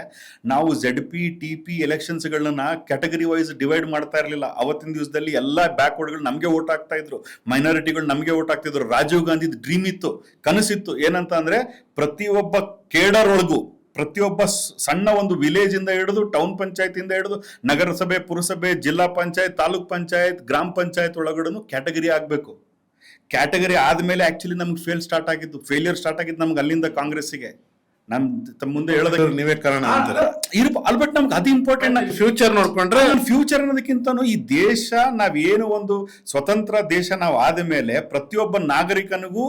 ನಾವು ZP TP ಎಲೆಕ್ಷನ್ಸ್ಗಳನ್ನ ಕ್ಯಾಟಗರಿ ವೈಸ್ ಡಿವೈಡ್ ಮಾಡ್ತಾ ಇರಲಿಲ್ಲ. ಅವತ್ತಿನ ದಿವಸದಲ್ಲಿ ಎಲ್ಲ ಬ್ಯಾಕ್ವರ್ಡ್ಗಳು ನಮಗೆ ವೋಟ್ ಆಗ್ತಾ ಇದ್ರು, ಮೈನಾರಿಟಿಗಳು ನಮಗೆ ವೋಟ್ ಆಗ್ತಿದ್ರು. ರಾಜೀವ್ ಗಾಂಧಿ ಡ್ರೀಮ್ ಇತ್ತು, ಕನಸಿತ್ತು, ಏನಂತ ಅಂದ್ರೆ ಪ್ರತಿಯೊಬ್ಬ ಕೇಡರ್ ಒಳಗೂ, ಪ್ರತಿಯೊಬ್ಬ ಸಣ್ಣ ಒಂದು ವಿಲೇಜ್ ಇಂದ ಹಿಡಿದು ಟೌನ್ ಪಂಚಾಯತ್ ಇಂದ ಹಿಡಿದು ನಗರಸಭೆ, ಪುರಸಭೆ, ಜಿಲ್ಲಾ ಪಂಚಾಯತ್, ತಾಲೂಕ್ ಪಂಚಾಯತ್, ಗ್ರಾಮ ಪಂಚಾಯತ್ ಒಳಗಡೆ ಕ್ಯಾಟಗರಿ ಆಗ್ಬೇಕು. ಕ್ಯಾಟಗರಿ ಆದ್ಮೇಲೆ ಆಕ್ಚುಲಿ ನಮ್ಗೆ ಫೇಲಿಯರ್ ಸ್ಟಾರ್ಟ್ ಆಗಿದ್ದು ನಮ್ಗೆ ಅಲ್ಲಿಂದ ಕಾಂಗ್ರೆಸ್ಸಿಗೆ. ತಮ್ಮ ಮುಂದೆ ಹೇಳೋದಕ್ಕೆ ನೀವೇ ಕಾರಣ ಅಂತಾರೆ. ಅಲ್ಬಟ್ ನಮ್ಗೆ ಅದು ಇಂಪಾರ್ಟೆಂಟ್. ಫ್ಯೂಚರ್ ನೋಡ್ಕೊಂಡ್ರೆ, ಫ್ಯೂಚರ್ ಅನ್ನೋದಕ್ಕಿಂತನೂ ಈ ದೇಶ, ನಾವೇನು ಒಂದು ಸ್ವತಂತ್ರ ದೇಶ ನಾವು ಆದ ಮೇಲೆ ಪ್ರತಿಯೊಬ್ಬ ನಾಗರಿಕನಿಗೂ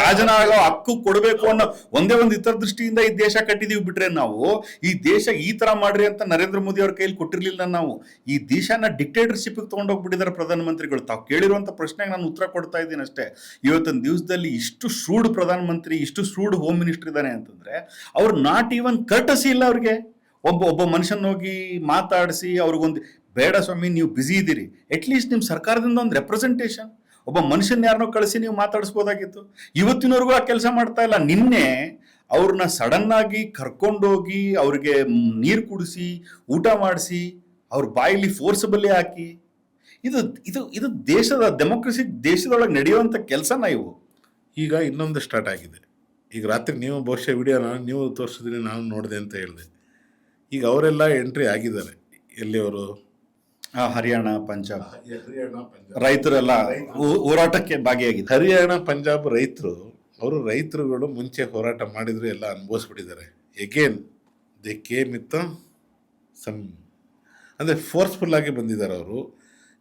ರಾಜನಾಗೋ ಹಕ್ಕು ಕೊಡಬೇಕು ಅನ್ನೋ ಒಂದೇ ಒಂದು ಹಿತದೃಷ್ಟಿಯಿಂದ ಈ ದೇಶ ಕಟ್ಟಿದೀವಿ. ಬಿಟ್ರೆ ನಾವು ಈ ದೇಶ ಈ ತರ ಮಾಡ್ರಿ ಅಂತ ನರೇಂದ್ರ ಮೋದಿ ಅವ್ರ ಕೈಲಿ ಕೊಟ್ಟಿರ್ಲಿಲ್ಲ. ನಾವು ಈ ದೇಶನ ಡಿಕ್ಟೇಟರ್ಶಿಪ್ ತಗೊಂಡೋಗ್ಬಿಟ್ಟಿದ್ದಾರೆ ಪ್ರಧಾನಮಂತ್ರಿಗಳು. ತಾವು ಕೇಳಿರುವಂತ ಪ್ರಶ್ನೆಗೆ ನಾನು ಉತ್ತರ ಕೊಡ್ತಾ ಇದ್ದೀನಿ ಅಷ್ಟೇ. ಇವತ್ತಿನ ದಿವಸದಲ್ಲಿ ಇಷ್ಟು ಶ್ರೂಡ್ ಪ್ರಧಾನಮಂತ್ರಿ, ಇಷ್ಟು ಶ್ರೂಡ್ ಹೋಮ್ ಮಿನಿಸ್ಟರ್ ಇದ್ದಾನೆ ಅಂತಂದ್ರೆ ಅವ್ರು ನಾಟ್ ಈವನ್ ಕರ್ಟಸಿ ಇಲ್ಲ ಅವ್ರಿಗೆ. ಒಬ್ಬ ಮನುಷ್ಯನ ಹೋಗಿ ಮಾತಾಡಿಸಿ ಅವ್ರಿಗೊಂದು, ಬೇಡ ಸ್ವಾಮಿ ನೀವು ಬ್ಯುಸಿ ಇದ್ದೀರಿ, ಅಟ್ಲೀಸ್ಟ್ ನಿಮ್ಮ ಸರ್ಕಾರದಿಂದ ಒಂದು ರೆಪ್ರೆಸೆಂಟೇಷನ್, ಒಬ್ಬ ಮನುಷ್ಯನ ಯಾರನ್ನೋ ಕಳಿಸಿ ನೀವು ಮಾತಾಡಿಸ್ಬೋದಾಗಿತ್ತು. ಇವತ್ತಿನವರೆಗೂ ಆ ಕೆಲಸ ಮಾಡ್ತಾ ಇಲ್ಲ. ನಿನ್ನೆ ಅವ್ರನ್ನ ಸಡನ್ ಆಗಿ ಕರ್ಕೊಂಡೋಗಿ ಅವ್ರಿಗೆ ನೀರು ಕುಡಿಸಿ, ಊಟ ಮಾಡಿಸಿ, ಅವ್ರ ಬಾಯಲ್ಲಿ ಫೋರ್ಸಬಲ್ಲಿ ಹಾಕಿ, ಇದು ದೇಶದ ಡೆಮೋಕ್ರಸಿ, ದೇಶದೊಳಗೆ ನಡೆಯುವಂಥ ಕೆಲಸನ ಇವು. ಈಗ ಇನ್ನೊಂದು ಸ್ಟಾರ್ಟ್ ಆಗಿದೆ. ಈಗ ರಾತ್ರಿ ನೀವು ಬಹುಶಃ ವಿಡಿಯೋನ ನೀವು ತೋರಿಸಿದ್ರಿ, ನಾನು ನೋಡಿದೆ ಅಂತ ಹೇಳಿದೆ. ಈಗ ಅವರೆಲ್ಲ ಎಂಟ್ರಿ ಆಗಿದ್ದಾರೆ. ಎಲ್ಲಿ ಅವರು? ಹರಿಯಾಣ, ಪಂಜಾಬ್ ರೈತರೆಲ್ಲ ಹೋರಾಟಕ್ಕೆ ಭಾಗಿಯಾಗಿದೆ. ಹರಿಯಾಣ, ಪಂಜಾಬ್ ರೈತರುಗಳು ಮುಂಚೆ ಹೋರಾಟ ಮಾಡಿದ್ರು, ಎಲ್ಲ ಅನುಭವಿಸ್ಬಿಟ್ಟಿದ್ದಾರೆ. Again they came with some, ಅಂದರೆ ಫೋರ್ಸ್ಫುಲ್ ಆಗಿ ಬಂದಿದ್ದಾರೆ ಅವರು.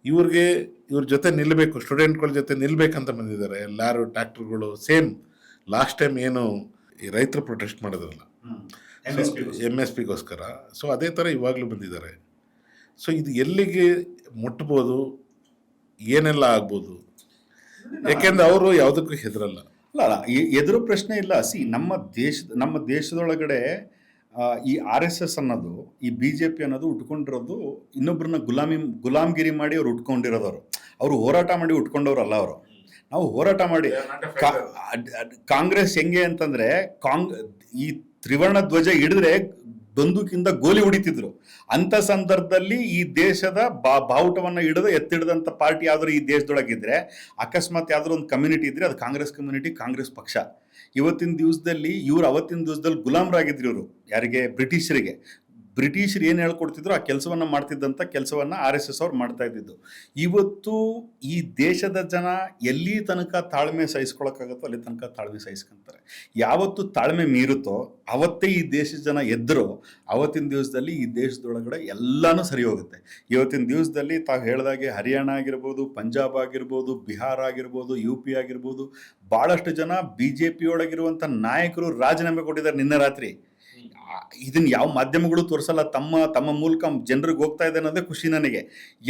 ಇವ್ರ ಜೊತೆ ನಿಲ್ಲಬೇಕು, ಸ್ಟೂಡೆಂಟ್ಗಳ ಜೊತೆ ನಿಲ್ಲಬೇಕಂತ ಬಂದಿದ್ದಾರೆ. ಎಲ್ಲರೂ ಟ್ಯಾಕ್ಟರ್ಗಳು ಸೇಮ್ ಲಾಸ್ಟ್ ಟೈಮ್ ಏನು ಈ ರೈತರು ಪ್ರೊಟೆಸ್ಟ್ ಮಾಡಿದ್ರಲ್ಲ MSPಗೋಸ್ಕರ, ಸೊ ಅದೇ ಥರ ಇವಾಗಲೂ ಬಂದಿದ್ದಾರೆ. ಸೊ ಇದು ಎಲ್ಲಿಗೆ ಮುಟ್ಬೋದು, ಏನೆಲ್ಲ ಆಗ್ಬೋದು? ಯಾಕೆಂದ್ರೆ ಅವರು ಯಾವುದಕ್ಕೂ ಹೆದರಲ್ಲ. ಅಲ್ಲ, ಎದುರು ಪ್ರಶ್ನೆ ಇಲ್ಲ. ನಮ್ಮ ದೇಶದೊಳಗಡೆ ಈ RSS ಅನ್ನೋದು, ಈ BJP ಅನ್ನೋದು ಉಟ್ಕೊಂಡಿರೋದು ಇನ್ನೊಬ್ಬರನ್ನ ಗುಲಾಮ್ಗಿರಿ ಮಾಡಿ ಅವ್ರು ಉಟ್ಕೊಂಡಿರೋದವರು. ಅವರು ಹೋರಾಟ ಮಾಡಿ ಉಟ್ಕೊಂಡವ್ರಲ್ಲ ಅವರು. ನಾವು ಹೋರಾಟ ಮಾಡಿ, ಕಾಂಗ್ರೆಸ್ ಹೆಂಗೆ ಅಂತಂದ್ರೆ ಈ ತ್ರಿವರ್ಣ ಧ್ವಜ ಹಿಡಿದ್ರೆ ಬಂದೂಕಿಂದ ಗೋಲಿ ಹೊಡಿತಿದ್ರು. ಅಂತ ಸಂದರ್ಭದಲ್ಲಿ ಈ ದೇಶದ ಬಾವುಟವನ್ನ ಎತ್ತಿಡಿದಂತ ಪಾರ್ಟಿ ಯಾವ್ದಾದ್ರು ಈ ದೇಶದೊಳಗಿದ್ರೆ, ಅಕಸ್ಮಾತ್ ಯಾವ್ದಾದ್ರು ಒಂದು ಕಮ್ಯುನಿಟಿ ಇದ್ರೆ ಅದು ಕಾಂಗ್ರೆಸ್ ಕಮ್ಯುನಿಟಿ, ಕಾಂಗ್ರೆಸ್ ಪಕ್ಷ. ಇವತ್ತಿನ ದಿವಸದಲ್ಲಿ ಅವತ್ತಿನ ದಿವಸದಲ್ಲಿ ಗುಲಾಮರಾಗಿದ್ರು ಇವರು. ಯಾರಿಗೆ? ಬ್ರಿಟಿಷರಿಗೆ. ಬ್ರಿಟಿಷರು ಏನು ಹೇಳ್ಕೊಡ್ತಿದ್ರು ಆ ಕೆಲಸವನ್ನು ಮಾಡ್ತಿದ್ದಂಥ ಕೆಲಸವನ್ನು RSS ಅವ್ರು ಮಾಡ್ತಾ ಇದ್ದಿದ್ದು. ಇವತ್ತು ಈ ದೇಶದ ಜನ ಎಲ್ಲಿ ತನಕ ತಾಳ್ಮೆ ಸಹಿಸ್ಕೊಳಕ್ಕಾಗತ್ತೋ ಅಲ್ಲಿ ತನಕ ತಾಳ್ಮೆ ಸಹಿಸ್ಕೊಂತಾರೆ. ಯಾವತ್ತು ತಾಳ್ಮೆ ಮೀರುತ್ತೋ ಅವತ್ತೇ ಈ ದೇಶದ ಜನ ಎದ್ದರು, ಅವತ್ತಿನ ದಿವಸದಲ್ಲಿ ಈ ದೇಶದೊಳಗಡೆ ಎಲ್ಲನೂ ಸರಿ ಹೋಗುತ್ತೆ. ಇವತ್ತಿನ ದಿವಸದಲ್ಲಿ ತಾವು ಹೇಳಿದಾಗೆ ಹರಿಯಾಣ ಆಗಿರ್ಬೋದು, ಪಂಜಾಬ್ ಆಗಿರ್ಬೋದು, ಬಿಹಾರ ಆಗಿರ್ಬೋದು, UP ಆಗಿರ್ಬೋದು, ಭಾಳಷ್ಟು ಜನ BJP ಒಳಗಿರುವಂಥ ನಾಯಕರು ರಾಜೀನಾಮೆ ಕೊಟ್ಟಿದ್ದಾರೆ ನಿನ್ನೆ ರಾತ್ರಿ. ಇದನ್ನ ಯಾವ ಮಾಧ್ಯಮಗಳು ತೋರಿಸಲ್ಲ, ತಮ್ಮ ಮೂಲಕ ಜನರಿಗೆ ಹೋಗ್ತಾ ಇದೆ ಅನ್ನೋದೇ ಖುಷಿ ನನಗೆ.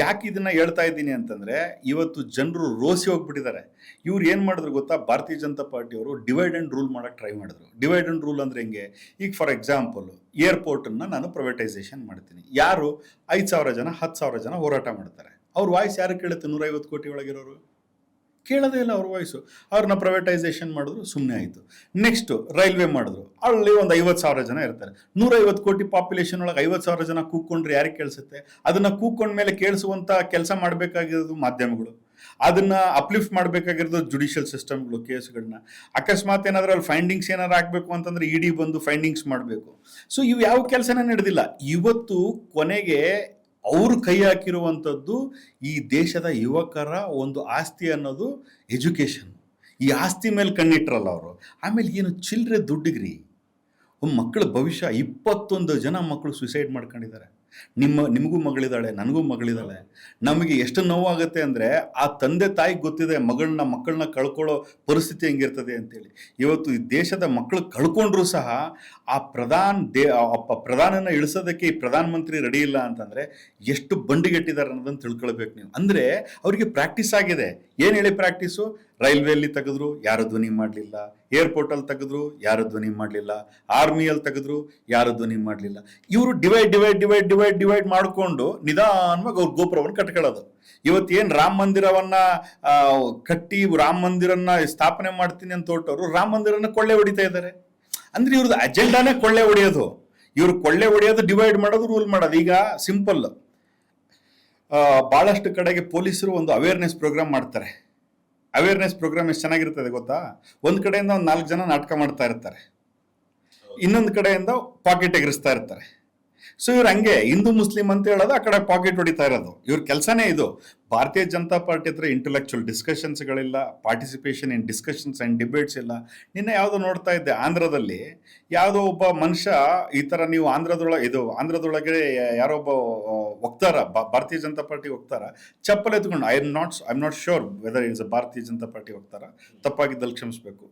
ಯಾಕೆ ಇದನ್ನ ಹೇಳ್ತಾ ಇದ್ದೀನಿ ಅಂತಂದ್ರೆ, ಇವತ್ತು ಜನರು ರೋಸಿ ಹೋಗ್ಬಿಟ್ಟಿದ್ದಾರೆ. ಇವ್ರು ಏನು ಮಾಡಿದ್ರು ಗೊತ್ತಾ, ಭಾರತೀಯ ಜನತಾ ಪಾರ್ಟಿಯವರು ಡಿವೈಡ್ ಆ್ಯಂಡ್ ರೂಲ್ ಮಾಡೋಕ್ಕೆ ಟ್ರೈ ಮಾಡಿದ್ರು. ಡಿವೈಡ್ ಆ್ಯಂಡ್ ರೂಲ್ ಅಂದ್ರೆ ಹೆಂಗೆ, ಈಗ ಫಾರ್ ಎಕ್ಸಾಂಪಲ್ ಏರ್ಪೋರ್ಟನ್ನು ನಾನು ಪ್ರೈವೇಟೈಸೇಷನ್ ಮಾಡ್ತೀನಿ, ಯಾರು 5,000 ಜನ 10,000 ಜನ ಹೋರಾಟ ಮಾಡ್ತಾರೆ. ಅವ್ರ ವಾಯ್ಸ್ ಯಾರು ಕೇಳುತ್ತೆ? 150 ಕೋಟಿ ಒಳಗಿರೋರು ಕೇಳೋದೇ ಇಲ್ಲ ಅವ್ರ ವಾಯ್ಸು. ಅವ್ರನ್ನ ಪ್ರೈವೇಟೈಸೇಷನ್ ಮಾಡಿದ್ರು, ಸುಮ್ಮನೆ ಆಯಿತು. ನೆಕ್ಸ್ಟು ರೈಲ್ವೆ ಮಾಡಿದ್ರು, ಅಲ್ಲಿ ಒಂದು 50,000 ಜನ ಇರ್ತಾರೆ. 150 ಕೋಟಿ ಪಾಪ್ಯುಲೇಷನ್ ಒಳಗೆ 50,000 ಜನ ಕೂತ್ಕೊಂಡ್ರೆ ಯಾರಿಗೆ ಕೇಳಿಸುತ್ತೆ? ಅದನ್ನು ಕೂತ್ಕೊಂಡ್ಮೇಲೆ ಕೇಳಿಸುವಂಥ ಕೆಲಸ ಮಾಡಬೇಕಾಗಿರೋದು ಮಾಧ್ಯಮಗಳು, ಅದನ್ನು ಅಪ್ಲಿಫ್ಟ್ ಮಾಡಬೇಕಾಗಿರೋದು ಜುಡಿಷಿಯಲ್ ಸಿಸ್ಟಮ್ಗಳು, ಕೇಸ್ಗಳನ್ನ. ಅಕಸ್ಮಾತ್ ಏನಾದರೂ ಅಲ್ಲಿ ಫೈಂಡಿಂಗ್ಸ್ ಏನಾದ್ರು ಆಗಬೇಕು ಅಂತಂದರೆ ED ಬಂದು ಫೈಂಡಿಂಗ್ಸ್ ಮಾಡಬೇಕು. ಸೊ ಇವು ಯಾವ ಕೆಲಸನೇ ನಡೆದಿಲ್ಲ. ಇವತ್ತು ಕೊನೆಗೆ ಅವರು ಕೈ ಹಾಕಿರುವಂಥದ್ದು ಈ ದೇಶದ ಯುವಕರ ಒಂದು ಆಸ್ತಿ ಅನ್ನೋದು ಎಜುಕೇಷನ್. ಈ ಆಸ್ತಿ ಮೇಲೆ ಕಣ್ಣಿಟ್ರಲ್ಲ ಅವರು. ಆಮೇಲೆ ಏನು ಚಿಲ್ಲರೆ ದುಡ್ಡಿಗ್ರಿ, ಮಕ್ಕಳ ಭವಿಷ್ಯ. 21 ಜನ ಮಕ್ಕಳು ಸುಸೈಡ್ ಮಾಡ್ಕೊಂಡಿದ್ದಾರೆ. ನಿಮಗೂ ಮಗಳಿದ್ದಾಳೆ, ನನಗೂ ಮಗಳಿದ್ದಾಳೆ. ನಮಗೆ ಎಷ್ಟು ನೋವಾಗುತ್ತೆ ಅಂದರೆ, ಆ ತಂದೆ ತಾಯಿಗೆ ಗೊತ್ತಿದೆ ಮಕ್ಕಳನ್ನ ಕಳ್ಕೊಳ್ಳೋ ಪರಿಸ್ಥಿತಿ ಹೆಂಗಿರ್ತದೆ ಅಂತೇಳಿ. ಇವತ್ತು ಈ ದೇಶದ ಮಕ್ಕಳು ಕಳ್ಕೊಂಡ್ರೂ ಸಹ ಆ ಪ್ರಧಾನನ ಇಳಿಸೋದಕ್ಕೆ ಈ ಪ್ರಧಾನ ಮಂತ್ರಿ ರೆಡಿ ಇಲ್ಲ ಅಂತಂದರೆ ಎಷ್ಟು ಬಂಡಿಗೆಟ್ಟಿದ್ದಾರೆ ಅನ್ನೋದನ್ನು ತಿಳ್ಕೊಳ್ಬೇಕು ನೀವು. ಅಂದರೆ ಅವರಿಗೆ ಪ್ರಾಕ್ಟೀಸ್ ಆಗಿದೆ. ಏನು ಹೇಳಿ ಪ್ರಾಕ್ಟೀಸು? ರೈಲ್ವೆಯಲ್ಲಿ ತೆಗೆದ್ರು, ಯಾರು ಧ್ವನಿ ಮಾಡಲಿಲ್ಲ. ಏರ್ಪೋರ್ಟಲ್ಲಿ ತೆಗೆದ್ರು, ಯಾರು ಧ್ವನಿ ಮಾಡಲಿಲ್ಲ. ಆರ್ಮಿಯಲ್ಲಿ ತೆಗೆದ್ರು, ಯಾರು ಧ್ವನಿ ಮಾಡಲಿಲ್ಲ. ಇವರು ಡಿವೈಡ್ ಮಾಡಿಕೊಂಡು ನಿಧಾನವಾಗಿ ಅವ್ರ ಗೋಪುರವನ್ನು ಕಟ್ಕೊಳ್ಳೋದು. ಇವತ್ತೇನು ರಾಮ ಮಂದಿರವನ್ನ ಕಟ್ಟಿ ರಾಮ ಮಂದಿರನ್ನ ಸ್ಥಾಪನೆ ಮಾಡ್ತೀನಿ ಅಂತ ಹೊರಟವರು ರಾಮ ಮಂದಿರನ ಕೊಳ್ಳೆ ಹೊಡಿತಾ ಇದ್ದಾರೆ. ಅಂದ್ರೆ ಇವ್ರದ್ದು ಅಜೆಂಡಾನೇ ಕೊಳ್ಳೆ ಹೊಡೆಯೋದು. ಇವ್ರು ಕೊಳ್ಳೆ ಹೊಡೆಯೋದು, ಡಿವೈಡ್ ಮಾಡೋದು, ರೂಲ್ ಮಾಡೋದು. ಈಗ ಸಿಂಪಲ್, ಭಾಳಷ್ಟು ಕಡೆಗೆ ಪೊಲೀಸರು ಒಂದು ಅವೇರ್ನೆಸ್ ಪ್ರೋಗ್ರಾಮ್ ಮಾಡ್ತಾರೆ. ಅವೇರ್ನೆಸ್ ಪ್ರೋಗ್ರಾಮ್ ಎಷ್ಟು ಚೆನ್ನಾಗಿರ್ತದೆ ಗೊತ್ತಾ? ಒಂದು ಕಡೆಯಿಂದ ಒಂದು 4 ಜನ ನಾಟಕ ಮಾಡ್ತಾ ಇರ್ತಾರೆ, ಇನ್ನೊಂದು ಕಡೆಯಿಂದ ಪಾಕೆಟ್ ಎಗರಿಸ್ತಾ ಇರ್ತಾರೆ. ಸೊ ಇವ್ರು ಹಂಗೆ ಹಿಂದೂ ಮುಸ್ಲಿಂ ಅಂತ ಹೇಳೋದು, ಆ ಕಡೆ ಪಾಕೆಟ್ ಹೊಡಿತಾ ಇರೋದು. ಇವ್ರ ಕೆಲಸನೇ ಇದು. ಭಾರತೀಯ ಜನತಾ ಪಾರ್ಟಿ ಹತ್ರ ಇಂಟೆಲೆಕ್ಚುಯಲ್ ಡಿಸ್ಕಷನ್ಸ್ಗಳಿಲ್ಲ, participation in discussions and debates ಇಲ್ಲ. ನಿನ್ನೆ ಯಾವುದೋ ನೋಡ್ತಾ ಇದ್ದೆ, ಆಂಧ್ರದಲ್ಲಿ ಯಾವುದೋ ಒಬ್ಬ ಮನುಷ್ಯ ಈ ಥರ, ನೀವು ಆಂಧ್ರದೊಳಗೆ ಯಾರೋ ಒಬ್ಬ ವಕ್ತಾರ, ಭಾರತೀಯ ಜನತಾ ಪಾರ್ಟಿ ವಕ್ತಾರ, ಚಪ್ಪಲ್ ಎತ್ಕೊಂಡು, I am not sure whether it's a ಭಾರತೀಯ ಜನತಾ ಪಾರ್ಟಿ ವಕ್ತಾರ, ತಪ್ಪಾಗಿದ್ದಲ್ಲಿ ಕ್ಷಮಿಸಬೇಕು,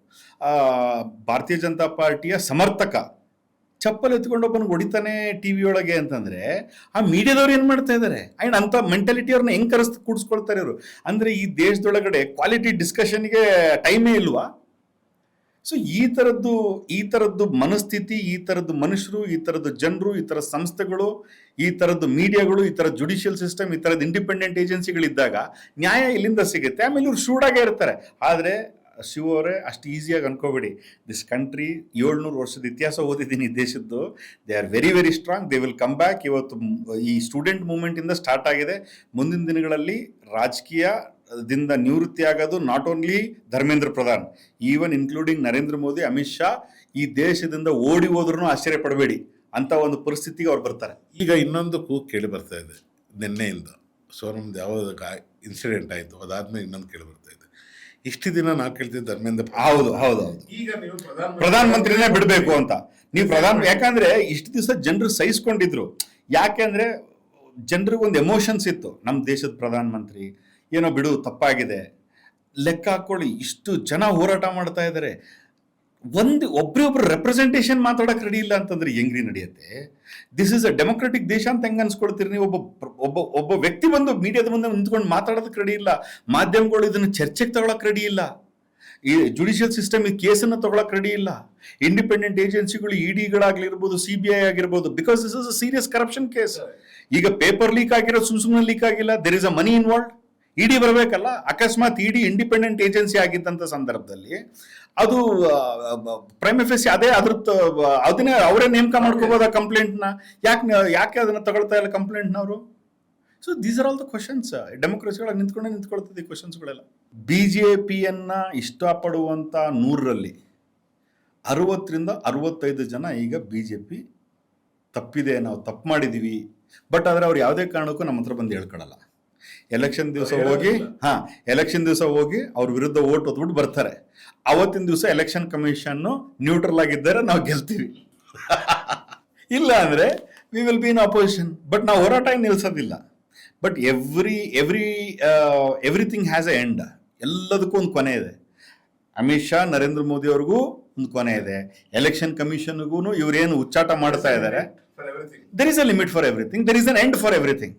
ಭಾರತೀಯ ಜನತಾ ಪಾರ್ಟಿಯ ಸಮರ್ಥಕ ಚಪ್ಪಲ್ ಎತ್ಕೊಂಡು ಒಬ್ಬನಿಗೆ ಹೊಡಿತಾನೆ TV ಒಳಗೆ ಅಂತಂದ್ರೆ, ಆ ಮೀಡಿಯಾದವ್ರು ಏನು ಮಾಡ್ತಾ ಇದ್ದಾರೆ? ಆ್ಯಂಡ್ ಅಂಥ ಮೆಂಟಾಲಿಟಿ ಅವ್ರನ್ನ ಹೆಂಗೆ ಕೂಡಿಸ್ಕೊಳ್ತಾರೆ ಇವರು? ಅಂದರೆ ಈ ದೇಶದೊಳಗಡೆ ಕ್ವಾಲಿಟಿ ಡಿಸ್ಕಷನ್ಗೆ ಟೈಮೇ ಇಲ್ವಾ? ಸೊ ಈ ಥರದ್ದು ಮನಸ್ಥಿತಿ, ಈ ಥರದ್ದು ಮನುಷ್ಯರು, ಈ ಥರದ್ದು ಜನರು, ಈ ಥರ ಸಂಸ್ಥೆಗಳು, ಈ ಥರದ್ದು ಮೀಡಿಯಾಗಳು, ಈ ಥರ ಜುಡಿಷಿಯಲ್ ಸಿಸ್ಟಮ್, ಈ ಥರದ್ದು ಇಂಡಿಪೆಂಡೆಂಟ್ ಏಜೆನ್ಸಿಗಳಿದ್ದಾಗ ನ್ಯಾಯ ಇಲ್ಲಿಂದ ಸಿಗುತ್ತೆ. ಆಮೇಲೆ ಇವ್ರು ಶೂಡಾಗೇ ಇರ್ತಾರೆ. ಆದರೆ ಶಿವ ಅವರೇ, ಅಷ್ಟು ಈಸಿಯಾಗಿ ಅನ್ಕೋಬೇಡಿ. ದಿಸ್ ಕಂಟ್ರಿ 700 ವರ್ಷದ ಇತಿಹಾಸ ಓದಿದ್ದೀನಿ ಈ ದೇಶದ್ದು. They are very very strong. They will come back. ಇವತ್ತು ಈ ಸ್ಟೂಡೆಂಟ್ ಮೂವ್ಮೆಂಟಿಂದ ಸ್ಟಾರ್ಟ್ ಆಗಿದೆ. ಮುಂದಿನ ದಿನಗಳಲ್ಲಿ ರಾಜಕೀಯದಿಂದ ನಿವೃತ್ತಿ ಆಗೋದು not only Dharmendra Pradhan, even including Narendra Modi, Amit Shah ಈ ದೇಶದಿಂದ ಓಡಿ ಹೋದ್ರೂ ಆಶ್ಚರ್ಯ ಪಡಬೇಡಿ ಅಂತ ಒಂದು ಪರಿಸ್ಥಿತಿಗೆ ಅವ್ರು ಬರ್ತಾರೆ. ಈಗ ಇನ್ನೊಂದು ಕೂಗು ಕೇಳಿ ಬರ್ತಾ ಇದೆ ನಿನ್ನೆಯಿಂದ. ಸೊ ನಮ್ದು ಯಾವಾಗ ಇನ್ಸಿಡೆಂಟ್ ಆಯಿತು ಅದಾದ್ಮೇಲೆ ಇನ್ನೊಂದು ಕೇಳಿ ಬರ್ತಾ ಇದೆ. ಇಷ್ಟು ದಿನ ನಾವು ಕೇಳ್ತಿದ್ದೆ ಧರ್ಮೇಂದ್ರ. ಹೌದು. ಈಗ ನೀವು ಪ್ರಧಾನಮಂತ್ರಿನೇ ಬಿಡಬೇಕು ಅಂತ. ನೀವು ಯಾಕಂದ್ರೆ ಇಷ್ಟು ದಿವಸ ಜನರು ಸಹಿಸ್ಕೊಂಡಿದ್ರು. ಯಾಕೆಂದ್ರೆ ಜನರಿಗೆ ಒಂದು ಎಮೋಷನ್ಸ್ ಇತ್ತು, ನಮ್ಮ ದೇಶದ ಪ್ರಧಾನಮಂತ್ರಿ ಏನೋ ಬಿಡು ತಪ್ಪಾಗಿದೆ. ಲೆಕ್ಕ ಹಾಕೊಳ್ಳಿ, ಇಷ್ಟು ಜನ ಹೋರಾಟ ಮಾಡ್ತಾ ಇದ್ದಾರೆ, ಒಬ್ರೊಬ್ರು ರೆಪ್ರೆಸೆಂಟೇಷನ್ ಮಾತಾಡೋಕೆ ರೆಡಿ ಇಲ್ಲ ಅಂತಂದ್ರೆ ಹೆಂಗ್ರಿ ನಡೆಯುತ್ತೆ? ದಿಸ್ ಇಸ್ ಅ ಡೆಮೊಕ್ರೆಟಿಕ್ ದೇಶ ಅಂತ ಹೆಂಗೆ ಅನ್ಸ್ಕೊಳ್ತೀರಿ ನೀವು? ಒಬ್ಬ ವ್ಯಕ್ತಿ ಬಂದು ಮೀಡಿಯಾದ ಮುಂದೆ ನಿಂತ್ಕೊಂಡು ಮಾತಾಡೋದಕ್ಕೆ ರೆಡಿ ಇಲ್ಲ. ಮಾಧ್ಯಮಗಳು ಇದನ್ನು ಚರ್ಚೆಗೆ ತಗೊಳಕ್ ರೆಡಿ ಇಲ್ಲ. ಈ ಜುಡಿಷಿಯಲ್ ಸಿಸ್ಟಮ್ ಈ ಕೇಸನ್ನು ತಗೊಳಕ್ ರೆಡಿ ಇಲ್ಲ. ಇಂಡಿಪೆಂಡೆಂಟ್ ಏಜೆನ್ಸಿಗಳು, EDಗಳಾಗಿರ್ಬೋದು, CBI ಆಗಿರ್ಬೋದು, because this is a serious corruption case. ಈಗ ಪೇಪರ್ ಲೀಕ್ ಆಗಿರೋ ಸುಮ್ಮನೆ ಲೀಕ್ ಆಗಿಲ್ಲ, there is a money involved. ED ಬರಬೇಕಲ್ಲ. ಅಕಸ್ಮಾತ್ ED ಇಂಡಿಪೆಂಡೆಂಟ್ ಏಜೆನ್ಸಿ ಆಗಿದ್ದಂಥ ಸಂದರ್ಭದಲ್ಲಿ ಅದು ಪ್ರೈಮ್ ಫೇಸಿ ಅದನ್ನೇ ಅವರೇ ನೇಮಕ ಮಾಡ್ಕೋಬೋದ ಕಂಪ್ಲೇಂಟ್ನ? ಯಾಕೆ ಅದನ್ನ ತಗೊಳ್ತಾ ಇಲ್ಲ ಕಂಪ್ಲೇಂಟ್ನವರು? So these are all the questions. Democracy ಒಳಗೆ ನಿಂತ್ಕೊಳ್ತದೆ ಈ ಕ್ವಶನ್ಸ್ಗಳೆಲ್ಲ. BJPಯನ್ನ ಇಷ್ಟಪಡುವಂಥ 100ರಲ್ಲಿ 60 ರಿಂದ 65 ಜನ ಈಗ BJP ತಪ್ಪಿದೆ, ನಾವು ತಪ್ಪು ಮಾಡಿದ್ದೀವಿ. ಬಟ್ ಆದರೆ ಅವ್ರು ಯಾವುದೇ ಕಾರಣಕ್ಕೂ ನಮ್ಮ ಹತ್ರ ಬಂದು ಹೇಳ್ಕೊಳ್ಳಲ್ಲ. ಎಲೆಕ್ಷನ್ ದಿವಸ ಹೋಗಿ ಎಲೆಕ್ಷನ್ ದಿವಸ ಹೋಗಿ ಅವ್ರ ವಿರುದ್ಧ ಓಟ್ ಹೊತ್ಬಿಟ್ಟು ಬರ್ತಾರೆ. ಅವತ್ತಿನ ದಿವಸ ಎಲೆಕ್ಷನ್ ಕಮಿಷನ್ನು ನ್ಯೂಟ್ರಲ್ ಆಗಿದ್ದರೆ ನಾವು ಗೆಲ್ತೀವಿ. ಇಲ್ಲ ಅಂದರೆ we will be in opposition. But ನಾವು ಹೋರಾಟ ನಿಲ್ಲಿಸೋದಿಲ್ಲ. But everything has a end. ಎಲ್ಲದಕ್ಕೂ ಒಂದು ಕೊನೆ ಇದೆ. ಅಮಿತ್ ಶಾ, ನರೇಂದ್ರ ಮೋದಿ ಅವ್ರಿಗೂ ಒಂದು ಕೊನೆ ಇದೆ. ಎಲೆಕ್ಷನ್ ಕಮಿಷನ್ಗೂ ಇವರೇನು ಉಚ್ಚಾಟ ಮಾಡ್ತಾ ಇದ್ದಾರೆ, there is a limit for everything, there is an end for everything.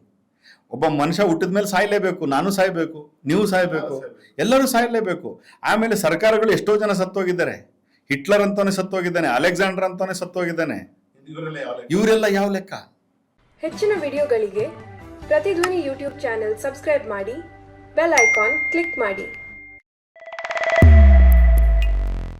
ಒಬ್ಬ ಮನುಷ್ಯ ಹುಟ್ಟಿದ ಮೇಲೆ ಸಾಯಲೇಬೇಕು. ನಾನು ಸಾಯಬೇಕು, ನೀವು ಸಾಯಬೇಕು, ಎಲ್ಲರೂ ಸಾಯಲೇಬೇಕು. ಆಮೇಲೆ ಸರ್ಕಾರಗಳು ಎಷ್ಟೋ ಜನ ಸತ್ತೋಗಿದ್ದಾರೆ. ಹಿಟ್ಲರ್ ಅಂತಾನೆ ಸತ್ತೋಗಿದ್ದಾನೆ, ಅಲೆಕ್ಸಾಂಡರ್ ಅಂತಾನೆ ಸತ್ತೋಗಿದ್ದಾನೆ. ಇವರೆಲ್ಲ ಯಾವ ಲೆಕ್ಕ? ಹೆಚ್ಚಿನ ವಿಡಿಯೋಗಳಿಗೆ ಪ್ರತಿಧ್ವನಿ ಯೂಟ್ಯೂಬ್ ಚಾನೆಲ್ ಸಬ್ಸ್ಕ್ರೈಬ್ ಮಾಡಿ, ಬೆಲ್ ಐಕಾನ್ ಕ್ಲಿಕ್ ಮಾಡಿ.